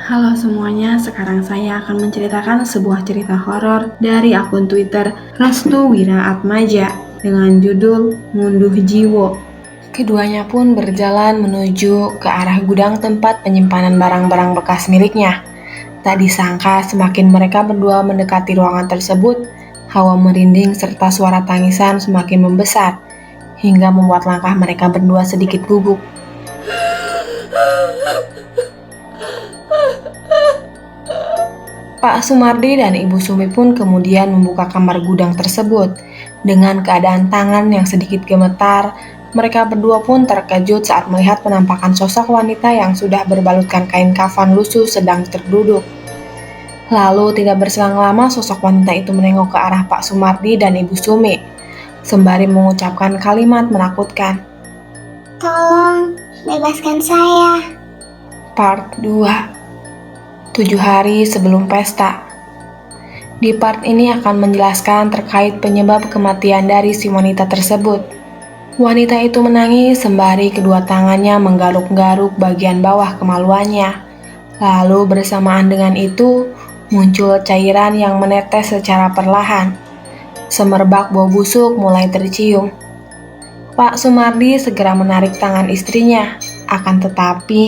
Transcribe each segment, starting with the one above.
Halo semuanya, sekarang saya akan menceritakan sebuah cerita horor dari akun Twitter Restu Wira Atmaja dengan judul Ngunduh Jiwo. Keduanya pun berjalan menuju ke arah gudang tempat penyimpanan barang-barang bekas miliknya. Tak disangka semakin mereka berdua mendekati ruangan tersebut, hawa merinding serta suara tangisan semakin membesar, hingga membuat langkah mereka berdua sedikit gugup. Pak Sumardi dan Ibu Sumi pun kemudian membuka kamar gudang tersebut. Dengan keadaan tangan yang sedikit gemetar, mereka berdua pun terkejut saat melihat penampakan sosok wanita yang sudah berbalutkan kain kafan lusuh sedang terduduk. Lalu tidak berselang lama sosok wanita itu menengok ke arah Pak Sumardi dan Ibu Sumi, sembari mengucapkan kalimat menakutkan. Tolong, bebaskan saya. Part 2, 7 hari sebelum pesta. Di part ini akan menjelaskan terkait penyebab kematian dari si wanita tersebut. Wanita itu menangis sembari kedua tangannya menggaruk-garuk bagian bawah kemaluannya. Lalu bersamaan dengan itu, muncul cairan yang menetes secara perlahan. Semerbak bau busuk mulai tercium. Pak Sumardi segera menarik tangan istrinya, akan tetapi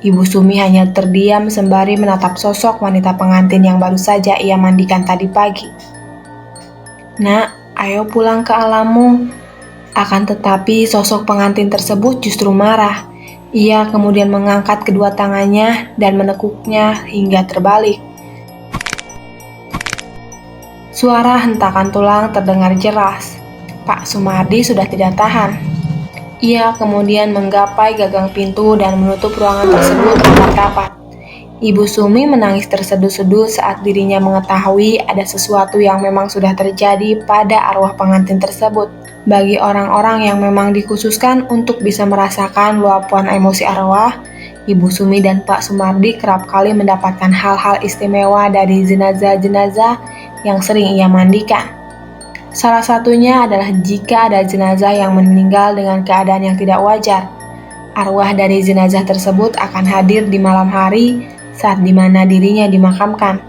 Ibu Sumi hanya terdiam sembari menatap sosok wanita pengantin yang baru saja ia mandikan tadi pagi. Nak, ayo pulang ke alammu. Akan tetapi sosok pengantin tersebut justru marah. Ia kemudian mengangkat kedua tangannya dan menekuknya hingga terbalik. Suara hentakan tulang terdengar jelas. Pak Sumardi sudah tidak tahan. Ia kemudian menggapai gagang pintu dan menutup ruangan tersebut rapat-rapat. Ibu Sumi menangis terseduh-seduh saat dirinya mengetahui ada sesuatu yang memang sudah terjadi pada arwah pengantin tersebut. Bagi orang-orang yang memang dikhususkan untuk bisa merasakan luapan emosi arwah, Ibu Sumi dan Pak Sumardi kerap kali mendapatkan hal-hal istimewa dari jenazah-jenazah yang sering ia mandikan. Salah satunya adalah jika ada jenazah yang meninggal dengan keadaan yang tidak wajar. Arwah dari jenazah tersebut akan hadir di malam hari saat dimana dirinya dimakamkan.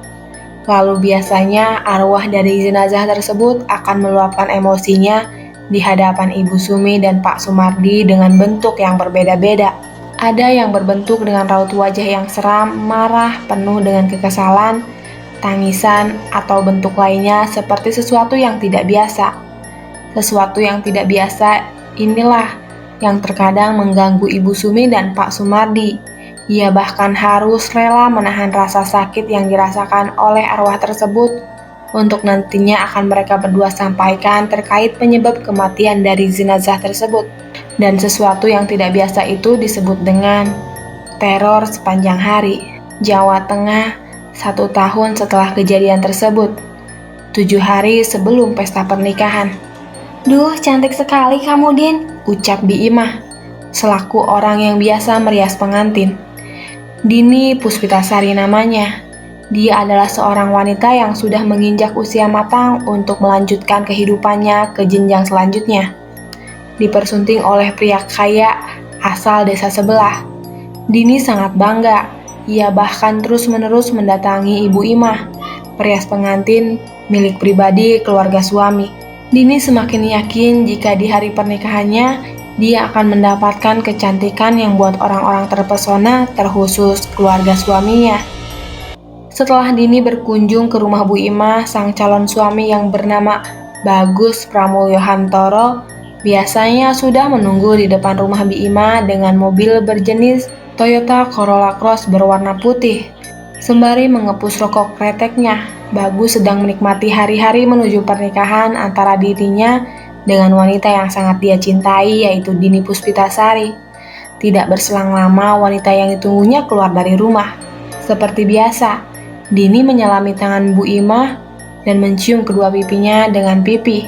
Lalu biasanya arwah dari jenazah tersebut akan meluapkan emosinya di hadapan Ibu Sumi dan Pak Sumardi dengan bentuk yang berbeda-beda. Ada yang berbentuk dengan raut wajah yang seram, marah, penuh dengan kekesalan, tangisan, atau bentuk lainnya seperti sesuatu yang tidak biasa. Sesuatu yang tidak biasa inilah yang terkadang mengganggu Ibu Sumi dan Pak Sumardi. Ia bahkan harus rela menahan rasa sakit yang dirasakan oleh arwah tersebut untuk nantinya akan mereka berdua sampaikan terkait penyebab kematian dari jenazah tersebut. Dan sesuatu yang tidak biasa itu disebut dengan teror sepanjang hari. Jawa Tengah, 1 tahun setelah kejadian tersebut, 7 hari sebelum pesta pernikahan. Duh, cantik sekali kamu, Din, ucap Bi Imah, selaku orang yang biasa merias pengantin. Dini Puspitasari namanya. Dia adalah seorang wanita yang sudah menginjak usia matang untuk melanjutkan kehidupannya ke jenjang selanjutnya. Dipersunting oleh pria kaya asal desa sebelah. Dini sangat bangga. Ia bahkan terus-menerus mendatangi Ibu Imah, perias pengantin milik pribadi keluarga suami. Dini semakin yakin jika di hari pernikahannya, dia akan mendapatkan kecantikan yang buat orang-orang terpesona, terkhusus keluarga suaminya. Setelah Dini berkunjung ke rumah Bu Imah, sang calon suami yang bernama Bagus Pramulyo Hantoro, biasanya sudah menunggu di depan rumah Bi Imah dengan mobil berjenis Toyota Corolla Cross berwarna putih. Sembari mengepus rokok kreteknya, Bagus sedang menikmati hari-hari menuju pernikahan antara dirinya dengan wanita yang sangat dia cintai, yaitu Dini Puspitasari. Tidak berselang lama, wanita yang ditunggunya keluar dari rumah. Seperti biasa, Dini menyelami tangan Bu Imah dan mencium kedua pipinya dengan pipi.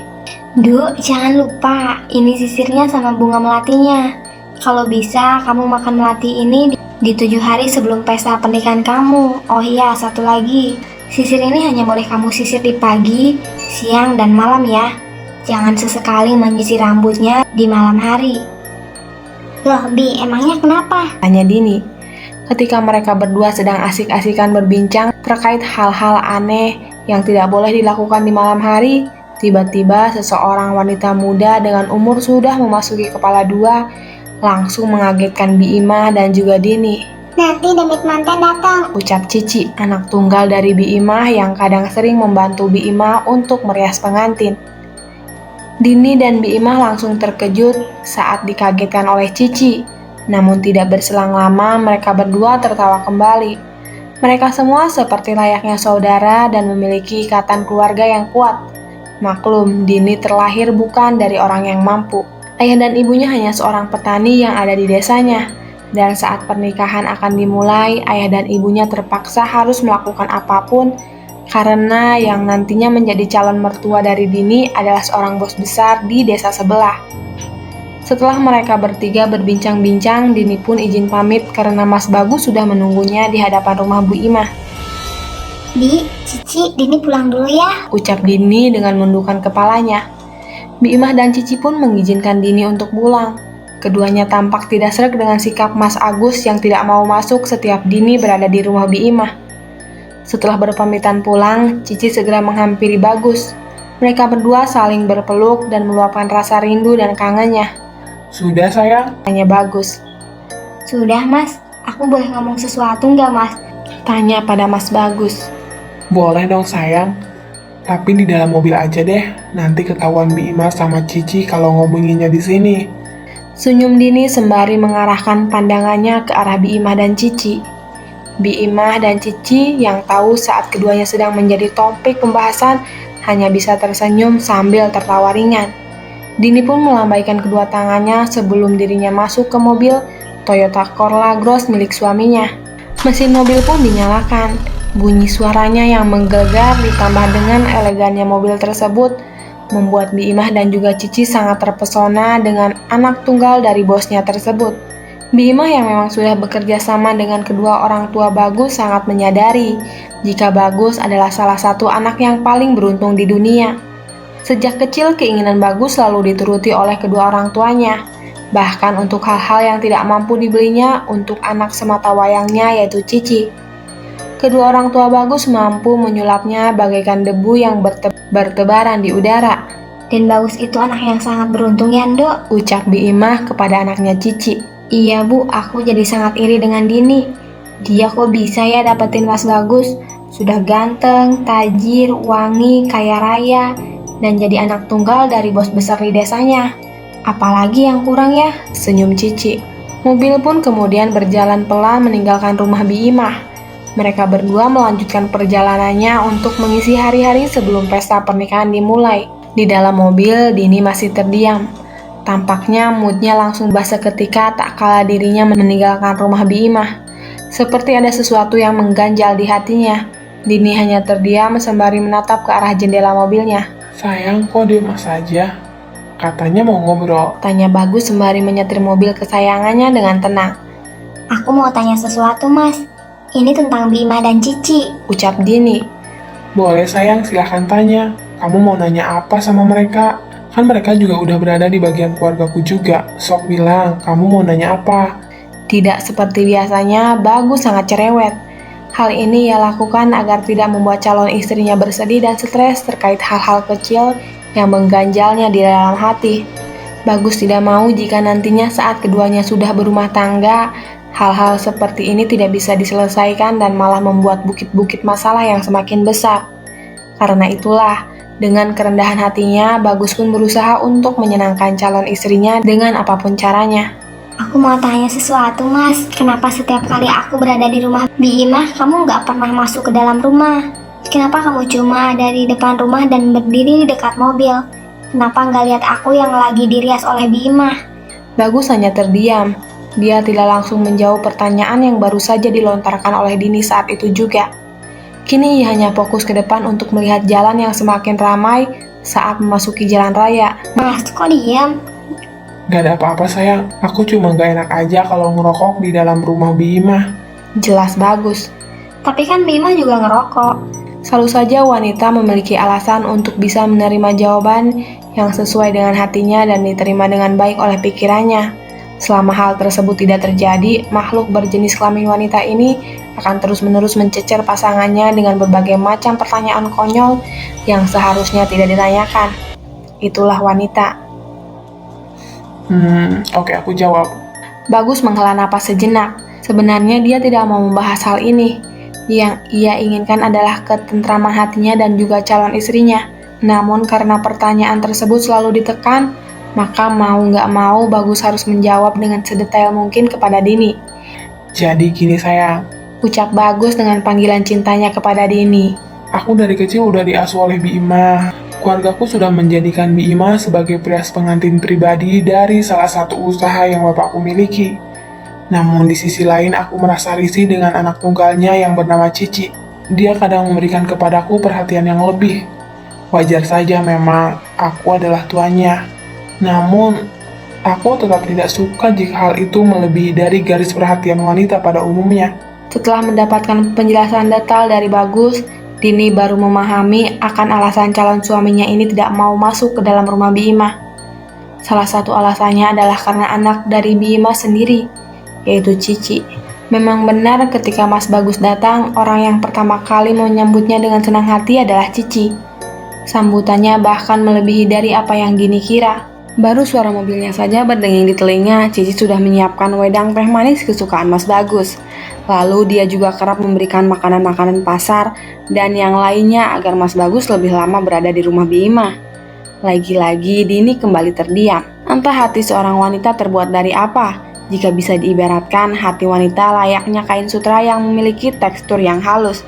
Duk, jangan lupa, ini sisirnya sama bunga melatinya. Kalau bisa, kamu makan melati ini di 7 hari sebelum pesta pernikahan kamu. Oh iya, satu lagi. Sisir ini hanya boleh kamu sisir di pagi, siang, dan malam ya. Jangan sesekali menyisir rambutnya di malam hari. Loh, Bi, emangnya kenapa? Tanya Dini. Ketika mereka berdua sedang asik-asikan berbincang terkait hal-hal aneh yang tidak boleh dilakukan di malam hari, tiba-tiba seseorang wanita muda dengan umur sudah memasuki kepala dua langsung mengagetkan Bi Imah dan juga Dini. Nanti demit manten datang. Ucap Cici, anak tunggal dari Bi Imah yang kadang sering membantu Bi Imah untuk merias pengantin. Dini dan Bi Imah langsung terkejut saat dikagetkan oleh Cici. Namun tidak berselang lama mereka berdua tertawa kembali. Mereka semua seperti layaknya saudara dan memiliki ikatan keluarga yang kuat. Maklum, Dini terlahir bukan dari orang yang mampu. Ayah dan ibunya hanya seorang petani yang ada di desanya. Dan saat pernikahan akan dimulai, ayah dan ibunya terpaksa harus melakukan apapun karena yang nantinya menjadi calon mertua dari Dini adalah seorang bos besar di desa sebelah. Setelah mereka bertiga berbincang-bincang, Dini pun izin pamit karena Mas Bagus sudah menunggunya di hadapan rumah Bu Imah. Bi, Cici, Dini pulang dulu ya. Ucap Dini dengan menundukkan kepalanya. Bi Imah dan Cici pun mengizinkan Dini untuk pulang. Keduanya tampak tidak sreg dengan sikap Mas Agus yang tidak mau masuk setiap Dini berada di rumah Bi Imah. Setelah berpamitan pulang, Cici segera menghampiri Bagus. Mereka berdua saling berpeluk dan meluapkan rasa rindu dan kangennya. Sudah sayang? Tanya Bagus. Sudah mas, aku boleh ngomong sesuatu nggak mas? Tanya pada Mas Bagus. Boleh dong sayang. Tapi di dalam mobil aja deh. Nanti ketahuan Bi Imah sama Cici kalau ngomonginnya di sini. Senyum Dini sembari mengarahkan pandangannya ke arah Bi Imah dan Cici. Bi Imah dan Cici yang tahu saat keduanya sedang menjadi topik pembahasan hanya bisa tersenyum sambil tertawa ringan. Dini pun melambaikan kedua tangannya sebelum dirinya masuk ke mobil Toyota Corolla Cross milik suaminya. Mesin mobil pun dinyalakan. Bunyi suaranya yang menggelegar ditambah dengan elegannya mobil tersebut membuat Bi Imah dan juga Cici sangat terpesona dengan anak tunggal dari bosnya tersebut. Bi Imah yang memang sudah bekerja sama dengan kedua orang tua Bagus sangat menyadari jika Bagus adalah salah satu anak yang paling beruntung di dunia. Sejak kecil keinginan Bagus selalu dituruti oleh kedua orang tuanya, bahkan untuk hal-hal yang tidak mampu dibelinya untuk anak semata wayangnya yaitu Cici. Kedua orang tua Bagus mampu menyulapnya bagaikan debu yang bertebaran di udara. Dan Bagus itu anak yang sangat beruntung ya, Ndok. Ucap Bi Imah kepada anaknya Cici. Iya bu, aku jadi sangat iri dengan Dini. Dia kok bisa ya dapetin Mas Bagus? Sudah ganteng, tajir, wangi, kaya raya, dan jadi anak tunggal dari bos besar di desanya. Apalagi yang kurang ya? Senyum Cici. Mobil pun kemudian berjalan pelan meninggalkan rumah Bi Imah. Mereka berdua melanjutkan perjalanannya untuk mengisi hari-hari sebelum pesta pernikahan dimulai. Di dalam mobil, Dini masih terdiam. Tampaknya moodnya langsung berubah seketika tak kala dirinya meninggalkan rumah Bi Imah. Seperti ada sesuatu yang mengganjal di hatinya. Dini hanya terdiam sembari menatap ke arah jendela mobilnya. Sayang, kok diem saja? Katanya mau ngobrol. Tanya Bagus sembari menyetir mobil kesayangannya dengan tenang. Aku mau tanya sesuatu mas. Ini tentang Bi Imah dan Cici. Ucap Dini. Boleh sayang, silahkan tanya. Kamu mau nanya apa sama mereka? Kan mereka juga udah berada di bagian keluargaku juga. Sok bilang, kamu mau nanya apa? Tidak seperti biasanya, Bagus sangat cerewet. Hal ini ia lakukan agar tidak membuat calon istrinya bersedih dan stres terkait hal-hal kecil yang mengganjalnya di dalam hati. Bagus tidak mau jika nantinya saat keduanya sudah berumah tangga, hal-hal seperti ini tidak bisa diselesaikan dan malah membuat bukit-bukit masalah yang semakin besar. Karena itulah, dengan kerendahan hatinya, Bagus pun berusaha untuk menyenangkan calon istrinya dengan apapun caranya. Aku mau tanya sesuatu mas. Kenapa setiap kali aku berada di rumah Bi Imah, kamu nggak pernah masuk ke dalam rumah? Kenapa kamu cuma ada di depan rumah dan berdiri di dekat mobil? Kenapa nggak lihat aku yang lagi dirias oleh Bi Imah? Bagus hanya terdiam. Dia tidak langsung menjawab pertanyaan yang baru saja dilontarkan oleh Dini saat itu juga. Kini ia hanya fokus ke depan untuk melihat jalan yang semakin ramai saat memasuki jalan raya. Mas, kok diam? Gak ada apa-apa sayang, aku cuma gak enak aja kalau ngerokok di dalam rumah Bi Imah. Jelas Bagus. Tapi kan Bi Imah juga ngerokok. Selalu saja wanita memiliki alasan untuk bisa menerima jawaban yang sesuai dengan hatinya dan diterima dengan baik oleh pikirannya. Selama hal tersebut tidak terjadi, makhluk berjenis kelamin wanita ini akan terus-menerus mencecer pasangannya dengan berbagai macam pertanyaan konyol yang seharusnya tidak ditanyakan. Itulah wanita. Oke, aku jawab. Bagus menghela napas sejenak. Sebenarnya dia tidak mau membahas hal ini. Yang ia inginkan adalah ketentraman hatinya dan juga calon istrinya. Namun karena pertanyaan tersebut selalu ditekan, maka mau nggak mau Bagus harus menjawab dengan sedetail mungkin kepada Dini. Jadi gini sayang, Ucap Bagus dengan panggilan cintanya kepada Dini. aku dari kecil udah diasuh oleh Bi Ima. Keluargaku sudah menjadikan Bi Ima sebagai perias pengantin pribadi dari salah satu usaha yang bapakku miliki. Namun di sisi lain aku merasa risih dengan anak tunggalnya yang bernama Cici. Dia kadang memberikan kepadaku perhatian yang lebih. Wajar saja memang aku adalah tuannya. Namun aku tetap tidak suka jika hal itu melebihi dari garis perhatian wanita pada umumnya. Setelah mendapatkan penjelasan detail dari Bagus, Dini baru memahami akan alasan calon suaminya ini tidak mau masuk ke dalam rumah Bi Ima. Salah satu alasannya adalah karena anak dari Bi Ima sendiri, yaitu Cici. Memang benar ketika Mas Bagus datang, orang yang pertama kali menyambutnya dengan senang hati adalah Cici. Sambutannya bahkan melebihi dari apa yang Dini kira. Baru suara mobilnya saja berdenging di telinga, Cici sudah menyiapkan wedang teh manis kesukaan Mas Bagus. Lalu dia juga kerap memberikan makanan-makanan pasar dan yang lainnya agar Mas Bagus lebih lama berada di rumah Bi Ima. Lagi-lagi Dini kembali terdiam. Entah hati seorang wanita terbuat dari apa. Jika bisa diibaratkan, hati wanita layaknya kain sutra yang memiliki tekstur yang halus,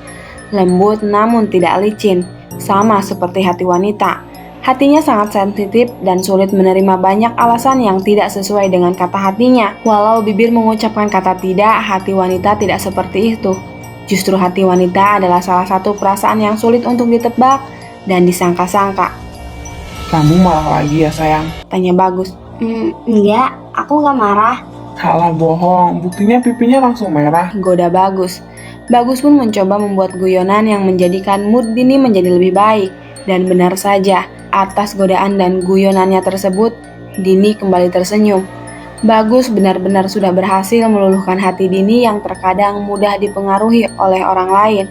lembut namun tidak licin, sama seperti hati wanita. Hatinya sangat sensitif dan sulit menerima banyak alasan yang tidak sesuai dengan kata hatinya. Walau bibir mengucapkan kata tidak, hati wanita tidak seperti itu. Justru hati wanita adalah salah satu perasaan yang sulit untuk ditebak dan disangka-sangka. Kamu marah lagi ya sayang? Tanya Bagus. Enggak, aku nggak marah. Halah bohong, buktinya pipinya langsung merah. Goda Bagus. Bagus pun mencoba membuat guyonan yang menjadikan mood Dini menjadi lebih baik. Dan benar saja, atas godaan dan guyonannya tersebut, Dini kembali tersenyum. Bagus benar-benar sudah berhasil meluluhkan hati Dini yang terkadang mudah dipengaruhi oleh orang lain.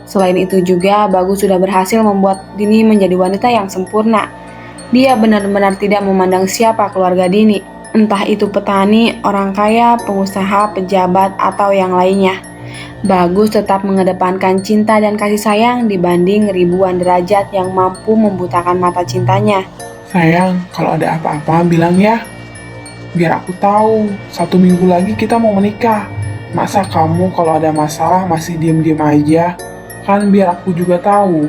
Selain itu juga, Bagus sudah berhasil membuat Dini menjadi wanita yang sempurna. Dia benar-benar tidak memandang siapa keluarga Dini, entah itu petani, orang kaya, pengusaha, pejabat, atau yang lainnya. Bagus tetap mengedepankan cinta dan kasih sayang dibanding ribuan derajat yang mampu membutakan mata cintanya. Sayang, kalau ada apa-apa bilang ya. Biar aku tahu, 1 minggu lagi kita mau menikah. Masa kamu kalau ada masalah masih diem-diem aja? Kan biar aku juga tahu.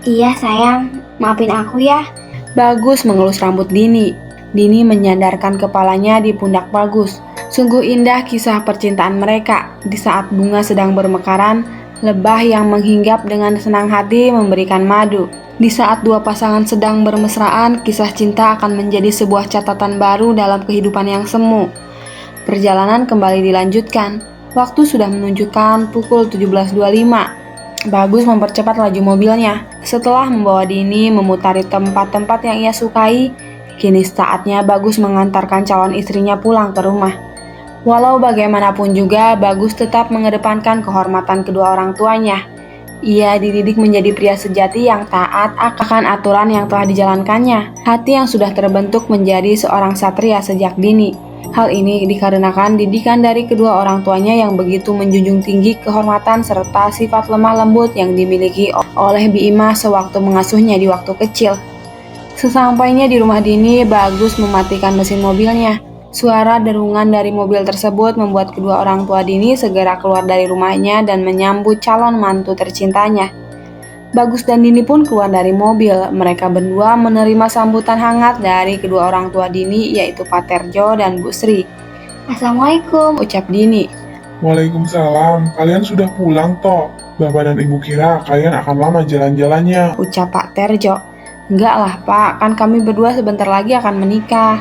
Iya sayang, maafin aku ya. Bagus mengelus rambut Dini. Dini menyandarkan kepalanya di pundak Bagus. Sungguh indah kisah percintaan mereka. Di saat bunga sedang bermekaran, lebah yang menghinggap dengan senang hati memberikan madu. Di saat dua pasangan sedang bermesraan, kisah cinta akan menjadi sebuah catatan baru dalam kehidupan yang semu. Perjalanan kembali dilanjutkan. Waktu sudah menunjukkan pukul 17.25. Bagus mempercepat laju mobilnya. Setelah membawa Dini memutari tempat-tempat yang ia sukai, kini saatnya Bagus mengantarkan calon istrinya pulang ke rumah. Walau bagaimanapun juga, Bagus tetap mengedepankan kehormatan kedua orang tuanya. Ia dididik menjadi pria sejati yang taat akan aturan yang telah dijalankannya. Hati yang sudah terbentuk menjadi seorang satria sejak dini. Hal ini dikarenakan didikan dari kedua orang tuanya yang begitu menjunjung tinggi kehormatan serta sifat lemah lembut yang dimiliki oleh Bi Ima sewaktu mengasuhnya di waktu kecil. Sesampainya di rumah Dini, Bagus mematikan mesin mobilnya. Suara derungan dari mobil tersebut membuat kedua orang tua Dini segera keluar dari rumahnya dan menyambut calon mantu tercintanya. Bagus dan Dini pun keluar dari mobil. Mereka berdua menerima sambutan hangat dari kedua orang tua Dini, yaitu Pak Terjo dan Bu Sri. Assalamualaikum, Ucap Dini. Waalaikumsalam, kalian sudah pulang toh? Bapak dan Ibu kira kalian akan lama jalan-jalannya. Ucap Pak Terjo. Enggak lah Pak, kan kami berdua sebentar lagi akan menikah.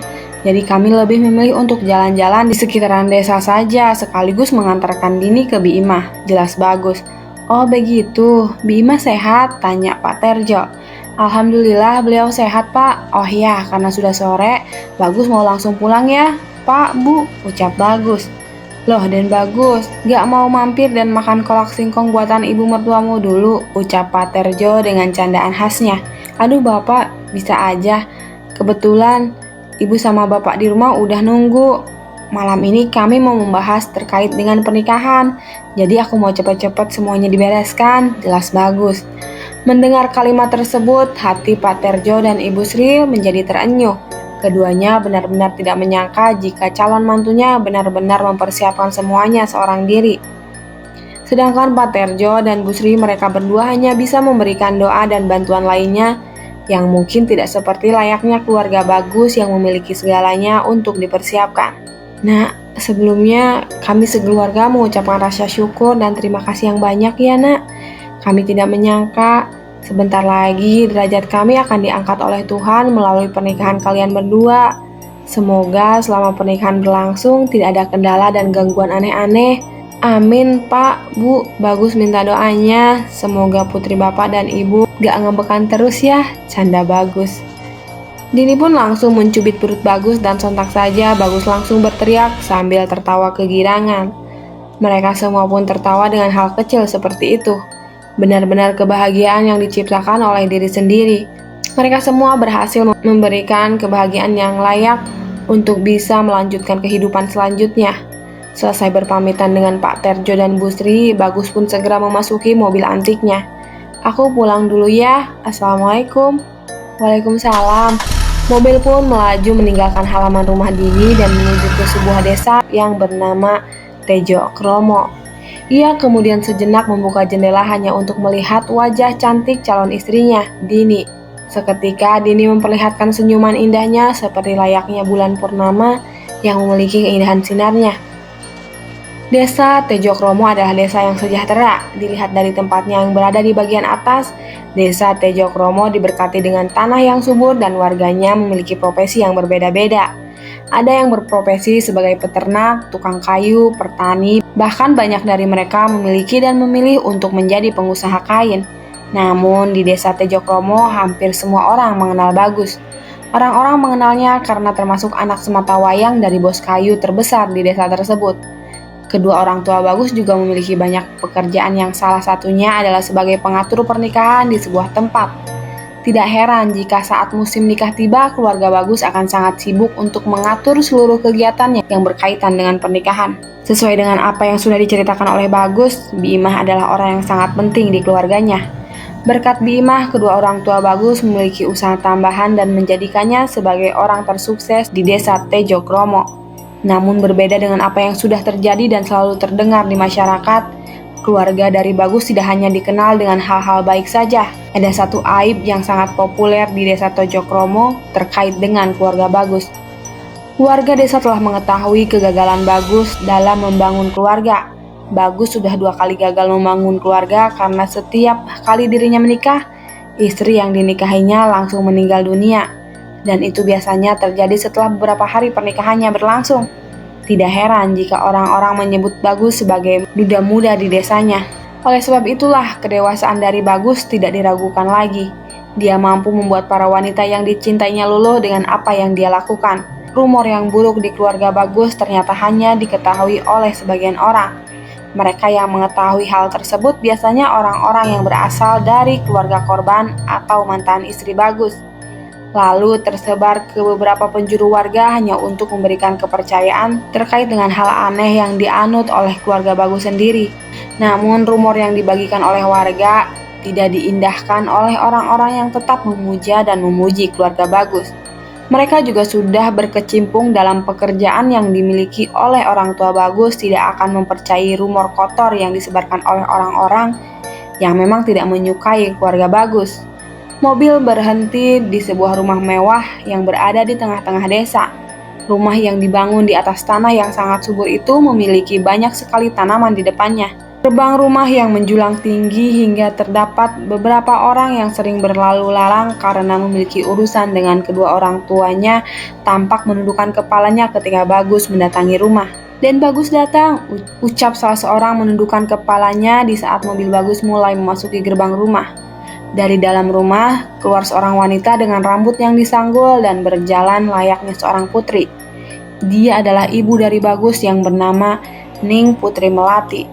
Jadi kami lebih memilih untuk jalan-jalan di sekitaran desa saja, sekaligus mengantarkan Dini ke Bi Ima. Jelas Bagus. Oh begitu, Bi Ima sehat? Tanya Pak Terjo. Alhamdulillah beliau sehat Pak. Oh ya, karena sudah sore, Bagus mau langsung pulang ya. Pak, Bu, ucap Bagus. Loh, Den Bagus, gak mau mampir dan makan kolak singkong buatan ibu mertuamu dulu, ucap Pak Terjo dengan candaan khasnya. Aduh Bapak, bisa aja. Kebetulan ibu sama bapak di rumah udah nunggu. Malam ini kami mau membahas terkait dengan pernikahan. Jadi aku mau cepet-cepet semuanya dibereskan, jelas Bagus. Mendengar kalimat tersebut, hati Pak Terjo dan Ibu Sri menjadi terenyuh. Keduanya benar-benar tidak menyangka jika calon mantunya benar-benar mempersiapkan semuanya seorang diri. Sedangkan Pak Terjo dan Bu Sri mereka berdua hanya bisa memberikan doa dan bantuan lainnya yang mungkin tidak seperti layaknya keluarga Bagus yang memiliki segalanya untuk dipersiapkan. Nah, sebelumnya kami sekeluarga mengucapkan rasa syukur dan terima kasih yang banyak ya nak. Kami tidak menyangka sebentar lagi derajat kami akan diangkat oleh Tuhan melalui pernikahan kalian berdua. Semoga selama pernikahan berlangsung tidak ada kendala dan gangguan aneh-aneh. Amin Pak, Bu, Bagus minta doanya. Semoga putri Bapak dan Ibu gak ngebekan terus ya, canda Bagus. Dini pun langsung mencubit perut Bagus dan sontak saja Bagus langsung berteriak sambil tertawa kegirangan. Mereka semua pun tertawa dengan hal kecil seperti itu. Benar-benar kebahagiaan yang diciptakan oleh diri sendiri. Mereka semua berhasil memberikan kebahagiaan yang layak untuk bisa melanjutkan kehidupan selanjutnya. Selesai berpamitan dengan Pak Terjo dan Bu Sri, Bagus pun segera memasuki mobil antiknya. Aku pulang dulu ya, Assalamualaikum. Waalaikumsalam. Mobil pun melaju meninggalkan halaman rumah Dini dan menuju ke sebuah desa yang bernama Tejo Kromo. Ia kemudian sejenak membuka jendela hanya untuk melihat wajah cantik calon istrinya, Dini. Seketika Dini memperlihatkan senyuman indahnya seperti layaknya bulan purnama yang memiliki keindahan sinarnya. Desa Tejo Kromo adalah desa yang sejahtera. Dilihat dari tempatnya yang berada di bagian atas, desa Tejo Kromo diberkati dengan tanah yang subur dan warganya memiliki profesi yang berbeda-beda. Ada yang berprofesi sebagai peternak, tukang kayu, petani, bahkan banyak dari mereka memiliki dan memilih untuk menjadi pengusaha kain. Namun di desa Tejo Kromo hampir semua orang mengenal Bagus. Orang-orang mengenalnya karena termasuk anak sematawayang dari bos kayu terbesar di desa tersebut. Kedua orang tua Bagus juga memiliki banyak pekerjaan yang salah satunya adalah sebagai pengatur pernikahan di sebuah tempat. Tidak heran jika saat musim nikah tiba, keluarga Bagus akan sangat sibuk untuk mengatur seluruh kegiatannya yang berkaitan dengan pernikahan. Sesuai dengan apa yang sudah diceritakan oleh Bagus, Biimah adalah orang yang sangat penting di keluarganya. Berkat Biimah, kedua orang tua Bagus memiliki usaha tambahan dan menjadikannya sebagai orang tersukses di desa Tejo Kromo. Namun berbeda dengan apa yang sudah terjadi dan selalu terdengar di masyarakat, keluarga dari Bagus tidak hanya dikenal dengan hal-hal baik saja. Ada satu aib yang sangat populer di desa Tejo Kromo terkait dengan keluarga Bagus. Warga desa telah mengetahui kegagalan Bagus dalam membangun keluarga. Bagus sudah 2 kali gagal membangun keluarga karena setiap kali dirinya menikah, istri yang dinikahinya langsung meninggal dunia. Dan itu biasanya terjadi setelah beberapa hari pernikahannya berlangsung. Tidak heran jika orang-orang menyebut Bagus sebagai duda muda di desanya. Oleh sebab itulah kedewasaan dari Bagus tidak diragukan lagi. Dia mampu membuat para wanita yang dicintainya luluh dengan apa yang dia lakukan. Rumor yang buruk di keluarga Bagus ternyata hanya diketahui oleh sebagian orang. Mereka yang mengetahui hal tersebut biasanya orang-orang yang berasal dari keluarga korban atau mantan istri Bagus. Lalu tersebar ke beberapa penjuru warga hanya untuk memberikan kepercayaan terkait dengan hal aneh yang dianut oleh keluarga Bagus sendiri. Namun rumor yang dibagikan oleh warga tidak diindahkan oleh orang-orang yang tetap memuja dan memuji keluarga Bagus. Mereka juga sudah berkecimpung dalam pekerjaan yang dimiliki oleh orang tua Bagus tidak akan mempercayai rumor kotor yang disebarkan oleh orang-orang yang memang tidak menyukai keluarga Bagus. Mobil berhenti di sebuah rumah mewah yang berada di tengah-tengah desa. Rumah yang dibangun di atas tanah yang sangat subur itu memiliki banyak sekali tanaman di depannya. Gerbang rumah yang menjulang tinggi hingga terdapat beberapa orang yang sering berlalu lalang karena memiliki urusan dengan kedua orang tuanya tampak menundukkan kepalanya ketika Bagus mendatangi rumah. Dan Bagus datang, ucap salah seorang menundukkan kepalanya di saat mobil Bagus mulai memasuki gerbang rumah. Dari dalam rumah, keluar seorang wanita dengan rambut yang disanggul dan berjalan layaknya seorang putri. Dia adalah ibu dari Bagus yang bernama Ning Putri Melati.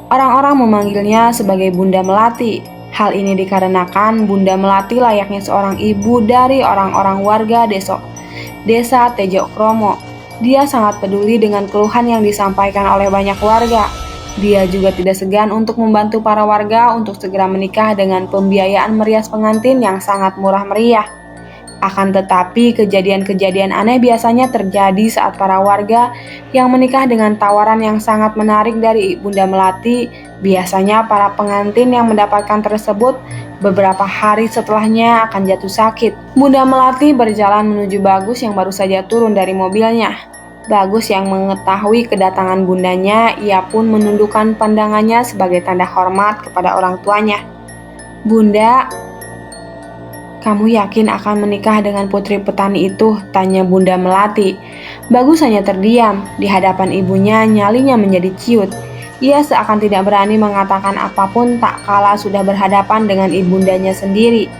Orang-orang memanggilnya sebagai Bunda Melati. Hal ini dikarenakan Bunda Melati layaknya seorang ibu dari orang-orang warga desa Tejo Kromo. Dia sangat peduli dengan keluhan yang disampaikan oleh banyak warga. Dia juga tidak segan untuk membantu para warga untuk segera menikah dengan pembiayaan merias pengantin yang sangat murah meriah. Akan tetapi, kejadian-kejadian aneh biasanya terjadi saat para warga yang menikah dengan tawaran yang sangat menarik dari Bunda Melati. Biasanya para pengantin yang mendapatkan tersebut beberapa hari setelahnya akan jatuh sakit. Bunda Melati berjalan menuju Bagus yang baru saja turun dari mobilnya. Bagus yang mengetahui kedatangan bundanya, ia pun menundukkan pandangannya sebagai tanda hormat kepada orang tuanya. "Bunda, kamu yakin akan menikah dengan putri petani itu?" tanya Bunda Melati. Bagus hanya terdiam. Di hadapan ibunya, nyalinya menjadi ciut. Ia seakan tidak berani mengatakan apapun tak kala sudah berhadapan dengan ibundanya sendiri.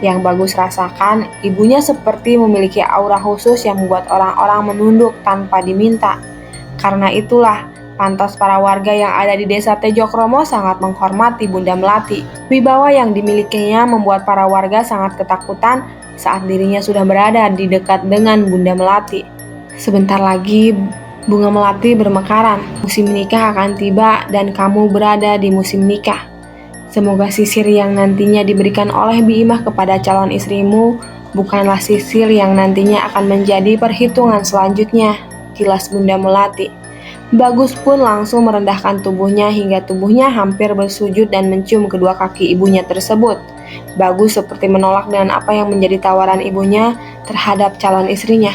Yang Bagus rasakan, ibunya seperti memiliki aura khusus yang membuat orang-orang menunduk tanpa diminta. Karena itulah, pantas para warga yang ada di desa Tejo Kromo sangat menghormati Bunda Melati. Wibawa yang dimilikinya membuat para warga sangat ketakutan saat dirinya sudah berada di dekat dengan Bunda Melati. Sebentar lagi bunga melati bermekaran. Musim nikah akan tiba dan kamu berada di musim nikah. Semoga sisir yang nantinya diberikan oleh Bi Imah kepada calon istrimu bukanlah sisir yang nantinya akan menjadi perhitungan selanjutnya, kilas Bunda Melati. Bagus pun langsung merendahkan tubuhnya hingga tubuhnya hampir bersujud dan mencium kedua kaki ibunya tersebut. Bagus seperti menolak dengan apa yang menjadi tawaran ibunya terhadap calon istrinya.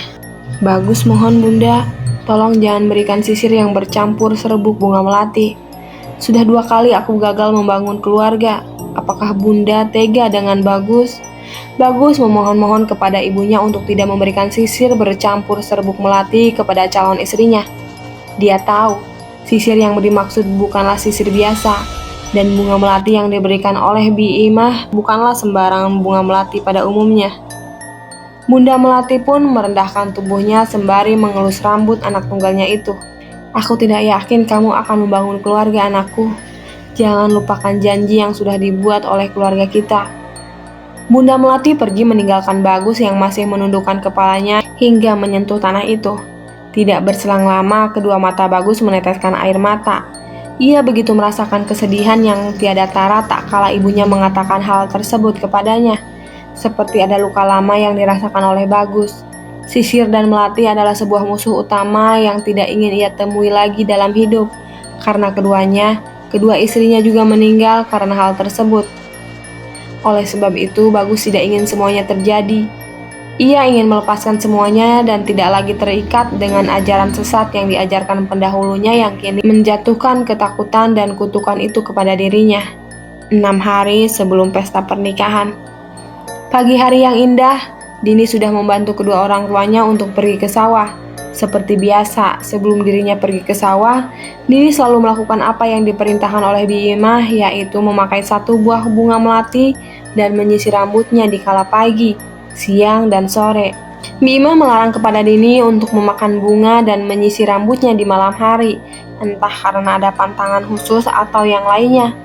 "Bagus, mohon Bunda, tolong jangan berikan sisir yang bercampur serbuk bunga melati. Sudah 2 kali aku gagal membangun keluarga. Apakah Bunda tega dengan Bagus?" Bagus memohon-mohon kepada ibunya untuk tidak memberikan sisir bercampur serbuk melati kepada calon istrinya. Dia tahu, sisir yang dimaksud bukanlah sisir biasa, dan bunga melati yang diberikan oleh Bi Imah bukanlah sembarangan bunga melati pada umumnya. Bunda Melati pun merendahkan tubuhnya sembari mengelus rambut anak tunggalnya itu. "Aku tidak yakin kamu akan membangun keluarga, anakku. Jangan lupakan janji yang sudah dibuat oleh keluarga kita." Bunda Melati pergi meninggalkan Bagus yang masih menundukkan kepalanya hingga menyentuh tanah itu. Tidak berselang lama, kedua mata Bagus meneteskan air mata. Ia begitu merasakan kesedihan yang tiada tara tak kala ibunya mengatakan hal tersebut kepadanya. Seperti ada luka lama yang dirasakan oleh Bagus. Sisir dan melati adalah sebuah musuh utama yang tidak ingin ia temui lagi dalam hidup. Karena kedua istrinya juga meninggal karena hal tersebut. Oleh sebab itu, Bagus tidak ingin semuanya terjadi. Ia ingin melepaskan semuanya dan tidak lagi terikat dengan ajaran sesat yang diajarkan pendahulunya yang kini menjatuhkan ketakutan dan kutukan itu kepada dirinya. 6 hari sebelum pesta pernikahan. Pagi hari yang indah, Dini sudah membantu kedua orang tuanya untuk pergi ke sawah. Seperti biasa, sebelum dirinya pergi ke sawah, Dini selalu melakukan apa yang diperintahkan oleh Bi Imah, yaitu memakai 1 buah bunga melati dan menyisir rambutnya di kala pagi, siang, dan sore. Bi Imah melarang kepada Dini untuk memakan bunga dan menyisir rambutnya di malam hari, entah karena ada pantangan khusus atau yang lainnya.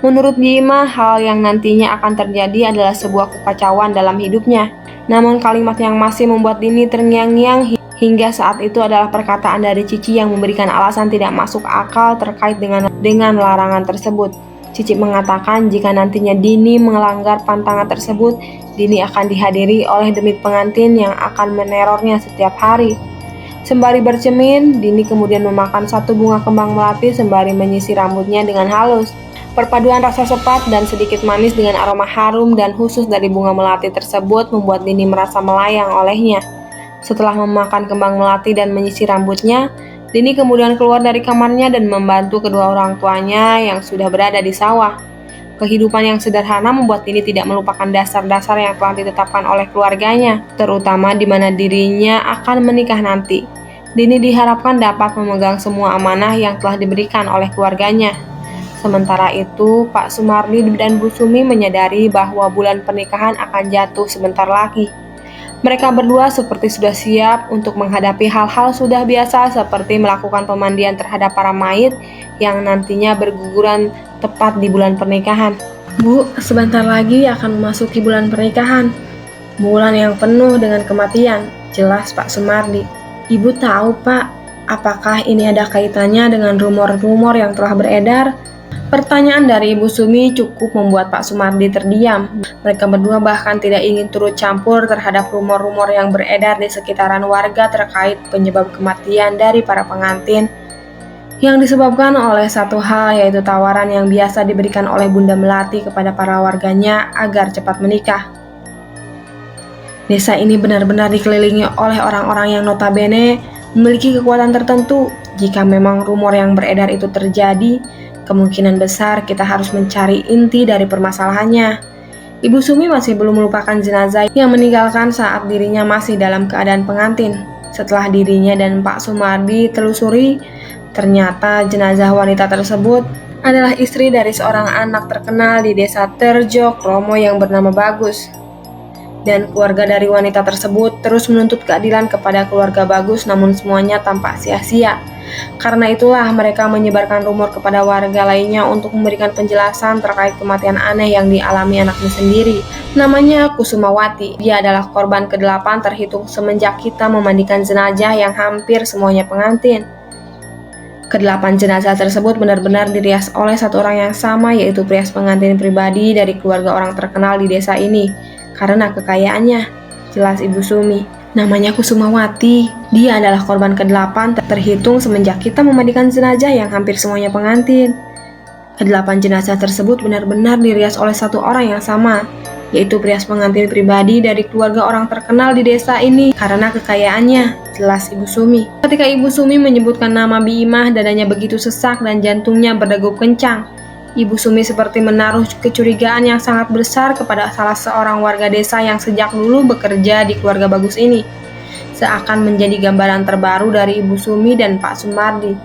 Menurut Bi Imah, hal yang nantinya akan terjadi adalah sebuah kekacauan dalam hidupnya. Namun kalimat yang masih membuat Dini terngiang-ngiang hingga saat itu adalah perkataan dari Cici yang memberikan alasan tidak masuk akal terkait dengan larangan tersebut. Cici mengatakan jika nantinya Dini melanggar pantangan tersebut, Dini akan dihadiri oleh demit pengantin yang akan menerornya setiap hari. Sembari bercermin, Dini kemudian memakan 1 bunga kembang melati sembari menyisir rambutnya dengan halus. Perpaduan rasa sepat dan sedikit manis dengan aroma harum dan khusus dari bunga melati tersebut membuat Dini merasa melayang olehnya. Setelah memakan kembang melati dan menyisir rambutnya, Dini kemudian keluar dari kamarnya dan membantu kedua orang tuanya yang sudah berada di sawah. Kehidupan yang sederhana membuat Dini tidak melupakan dasar-dasar yang telah ditetapkan oleh keluarganya, terutama di mana dirinya akan menikah nanti. Dini diharapkan dapat memegang semua amanah yang telah diberikan oleh keluarganya. Sementara itu, Pak Sumardi dan Bu Sumi menyadari bahwa bulan pernikahan akan jatuh sebentar lagi. Mereka berdua seperti sudah siap untuk menghadapi hal-hal sudah biasa seperti melakukan pemandian terhadap para mayit yang nantinya berguguran tepat di bulan pernikahan. Bu, sebentar lagi akan memasuki bulan pernikahan. Bulan yang penuh dengan kematian, jelas Pak Sumardi. Ibu tahu Pak, apakah ini ada kaitannya dengan rumor-rumor yang telah beredar? Pertanyaan dari Ibu Sumi cukup membuat Pak Sumardi terdiam. Mereka berdua bahkan tidak ingin turut campur terhadap rumor-rumor yang beredar di sekitaran warga terkait penyebab kematian dari para pengantin yang disebabkan oleh satu hal, yaitu tawaran yang biasa diberikan oleh Bunda Melati kepada para warganya agar cepat menikah. Desa ini benar-benar dikelilingi oleh orang-orang yang notabene memiliki kekuatan tertentu. Jika memang rumor yang beredar itu terjadi, kemungkinan besar kita harus mencari inti dari permasalahannya. Ibu Sumi masih belum melupakan jenazah yang meninggalkan saat dirinya masih dalam keadaan pengantin. Setelah dirinya dan Pak Sumardi telusuri, ternyata jenazah wanita tersebut adalah istri dari seorang anak terkenal di desa Terjo Kromo yang bernama Bagus. Dan keluarga dari wanita tersebut terus menuntut keadilan kepada keluarga Bagus, namun semuanya tampak sia-sia. Karena itulah mereka menyebarkan rumor kepada warga lainnya untuk memberikan penjelasan terkait kematian aneh yang dialami anaknya sendiri. Namanya Kusumawati. Dia adalah korban ke-8 terhitung semenjak kita memandikan jenazah yang hampir semuanya pengantin. Ke-8 jenazah tersebut benar-benar dirias oleh satu orang yang sama, yaitu pria pengantin pribadi dari keluarga orang terkenal di desa ini. Karena kekayaannya, jelas Ibu Sumi. Namanya Kusumawati. Dia adalah korban ke-8 terhitung semenjak kita memandikan jenazah yang hampir semuanya pengantin. Ke-8 jenazah tersebut benar-benar dirias oleh satu orang yang sama, yaitu pria pengantin pribadi dari keluarga orang terkenal di desa ini karena kekayaannya, jelas Ibu Sumi. Ketika Ibu Sumi menyebutkan nama Biimah, dadanya begitu sesak dan jantungnya berdegup kencang. Ibu Sumi seperti menaruh kecurigaan yang sangat besar kepada salah seorang warga desa yang sejak dulu bekerja di keluarga Bagus ini. Seakan menjadi gambaran terbaru dari Ibu Sumi dan Pak Sumardi.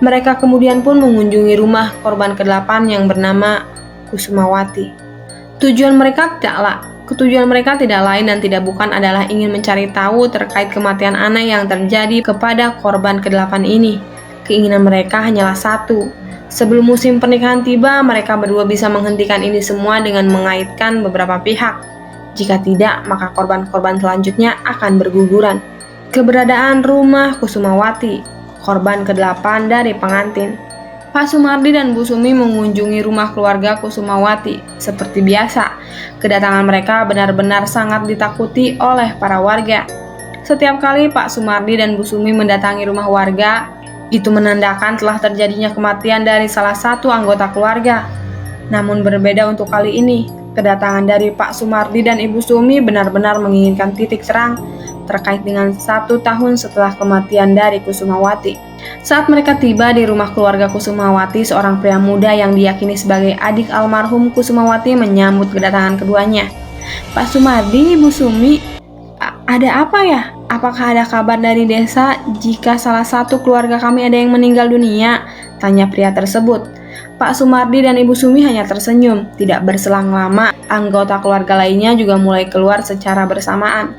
Mereka kemudian pun mengunjungi rumah korban ke-8 yang bernama Kusumawati. Tujuan mereka tidak lain dan tidak bukan adalah ingin mencari tahu terkait kematian aneh yang terjadi kepada korban ke-8 ini. Keinginan mereka hanyalah satu. Sebelum musim pernikahan tiba, mereka berdua bisa menghentikan ini semua dengan mengaitkan beberapa pihak. Jika tidak, maka korban-korban selanjutnya akan berguguran. Keberadaan rumah Kusumawati, korban ke-8 dari pengantin. Pak Sumardi dan Bu Sumi mengunjungi rumah keluarga Kusumawati. Seperti biasa, kedatangan mereka benar-benar sangat ditakuti oleh para warga. Setiap kali Pak Sumardi dan Bu Sumi mendatangi rumah warga, itu menandakan telah terjadinya kematian dari salah satu anggota keluarga. Namun berbeda untuk kali ini, kedatangan dari Pak Sumardi dan Ibu Sumi benar-benar menginginkan titik terang terkait dengan 1 tahun setelah kematian dari Kusumawati. Saat mereka tiba di rumah keluarga Kusumawati, seorang pria muda yang diyakini sebagai adik almarhum Kusumawati menyambut kedatangan keduanya. Pak Sumardi, Ibu Sumi, ada apa ya? Apakah ada kabar dari desa jika salah satu keluarga kami ada yang meninggal dunia? Tanya pria tersebut. Pak Sumardi dan Ibu Sumi hanya tersenyum. Tidak berselang lama, anggota keluarga lainnya juga mulai keluar secara bersamaan.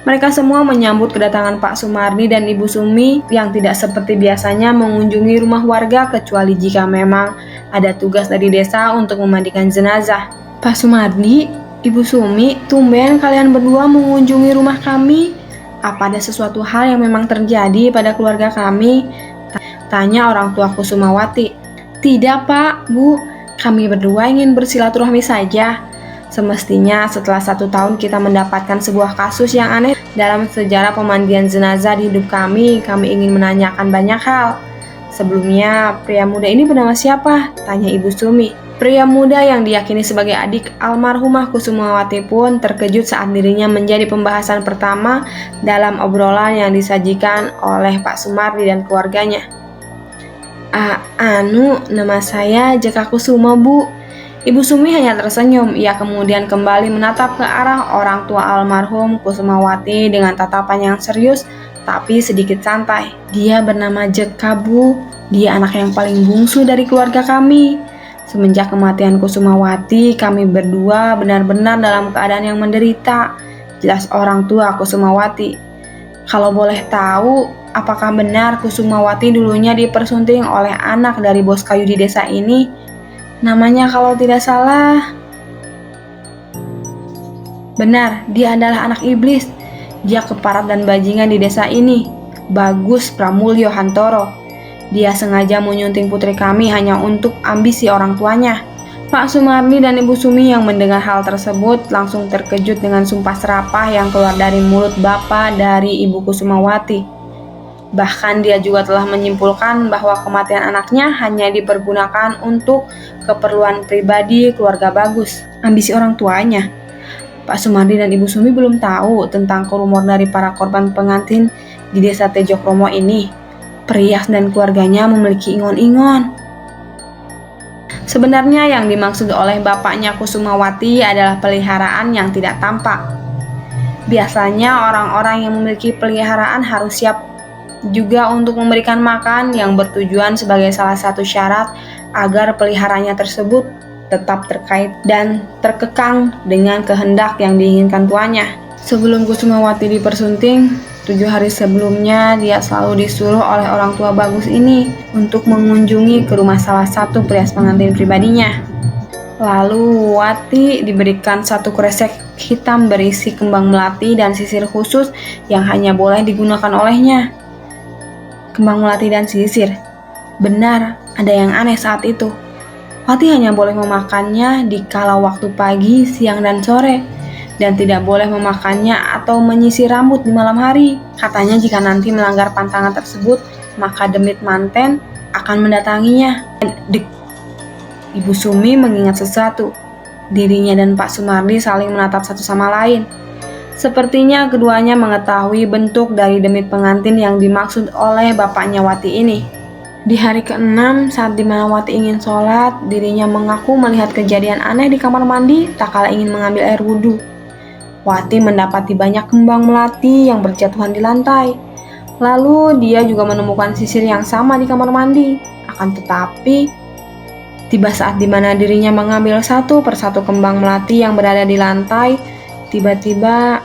Mereka semua menyambut kedatangan Pak Sumardi dan Ibu Sumi yang tidak seperti biasanya mengunjungi rumah warga kecuali jika memang ada tugas dari desa untuk memandikan jenazah. Pak Sumardi, Ibu Sumi, tumben kalian berdua mengunjungi rumah kami. Apa ada sesuatu hal yang memang terjadi pada keluarga kami? Tanya orang tua Kusumawati. Tidak Pak, Bu, kami berdua ingin bersilaturahmi saja. Semestinya setelah 1 tahun kita mendapatkan sebuah kasus yang aneh dalam sejarah pemandian jenazah di hidup kami ingin menanyakan banyak hal. Sebelumnya, pria muda ini bernama siapa? Tanya Ibu Sumi. Pria muda yang diyakini sebagai adik almarhumah Kusumawati pun terkejut saat dirinya menjadi pembahasan pertama dalam obrolan yang disajikan oleh Pak Sumardi dan keluarganya. Nama saya Jaka Kusuma, Bu. Ibu Sumi hanya tersenyum. Ia kemudian kembali menatap ke arah orang tua almarhum Kusumawati dengan tatapan yang serius tapi sedikit santai. Dia bernama Jaka, Bu. Dia anak yang paling bungsu dari keluarga kami. Semenjak kematian Kusumawati, kami berdua benar-benar dalam keadaan yang menderita. jelas orang tua Kusumawati. Kalau boleh tahu, apakah benar Kusumawati dulunya dipersunting oleh anak dari bos kayu di desa ini? Namanya kalau tidak salah... Benar, dia adalah anak iblis. Dia keparat dan bajingan di desa ini, Bagus Pramulyo Hantoro. Dia sengaja menyunting putri kami hanya untuk ambisi orang tuanya. Pak Sumardi dan Ibu Sumi yang mendengar hal tersebut langsung terkejut dengan sumpah serapah yang keluar dari mulut bapak dari Ibu Kusumawati. Bahkan dia juga telah menyimpulkan bahwa kematian anaknya hanya dipergunakan untuk keperluan pribadi keluarga Bagus, ambisi orang tuanya. Pak Sumardi dan Ibu Sumi belum tahu tentang rumor dari para korban pengantin di desa Tejokromo ini. Perias dan keluarganya memiliki ingon-ingon. Sebenarnya yang dimaksud oleh bapaknya Kusumawati adalah peliharaan yang tidak tampak. Biasanya orang-orang yang memiliki peliharaan harus siap juga untuk memberikan makan yang bertujuan sebagai salah satu syarat agar peliharanya tersebut tetap terkait dan terkekang dengan kehendak yang diinginkan tuannya. Sebelum Kusumawati dipersunting, 7 hari sebelumnya dia selalu disuruh oleh orang tua Bagus ini untuk mengunjungi ke rumah salah satu perias pengantin pribadinya. Lalu Wati diberikan satu kresek hitam berisi kembang melati dan sisir khusus yang hanya boleh digunakan olehnya. Kembang melati dan sisir. Benar, ada yang aneh saat itu. Wati hanya boleh memakannya di kala waktu pagi, siang, dan sore, dan tidak boleh memakannya atau menyisir rambut di malam hari. Katanya jika nanti melanggar pantangan tersebut, maka demit manten akan mendatanginya. Dek, Ibu Sumi mengingat sesuatu. Dirinya dan Pak Sumardi saling menatap satu sama lain. Sepertinya keduanya mengetahui bentuk dari demit pengantin yang dimaksud oleh bapaknya Wati ini. Di hari ke-6, saat dimana Wati ingin sholat, dirinya mengaku melihat kejadian aneh di kamar mandi tak kala ingin mengambil air wudhu. Wati mendapati banyak kembang melati yang berjatuhan di lantai. Lalu dia juga menemukan sisir yang sama di kamar mandi. Akan tetapi, tiba saat dimana dirinya mengambil satu persatu kembang melati yang berada di lantai, tiba-tiba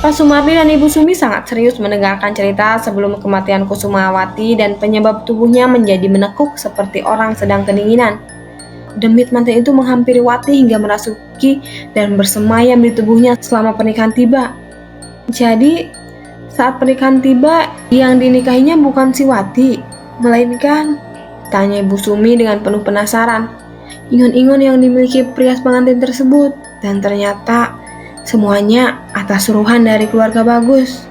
Pak Sumardi dan Ibu Sumi sangat serius mendengarkan cerita sebelum kematian Kusumawati dan penyebab tubuhnya menjadi menekuk seperti orang sedang kedinginan. Demit manten itu menghampiri Wati hingga merasuki dan bersemayam di tubuhnya selama pernikahan tiba. Jadi, saat pernikahan tiba, yang dinikahinya bukan si Wati, melainkan, tanya Ibu Sumi dengan penuh penasaran, ingon-ingon yang dimiliki perias pengantin tersebut, dan ternyata semuanya atas suruhan dari keluarga Bagus.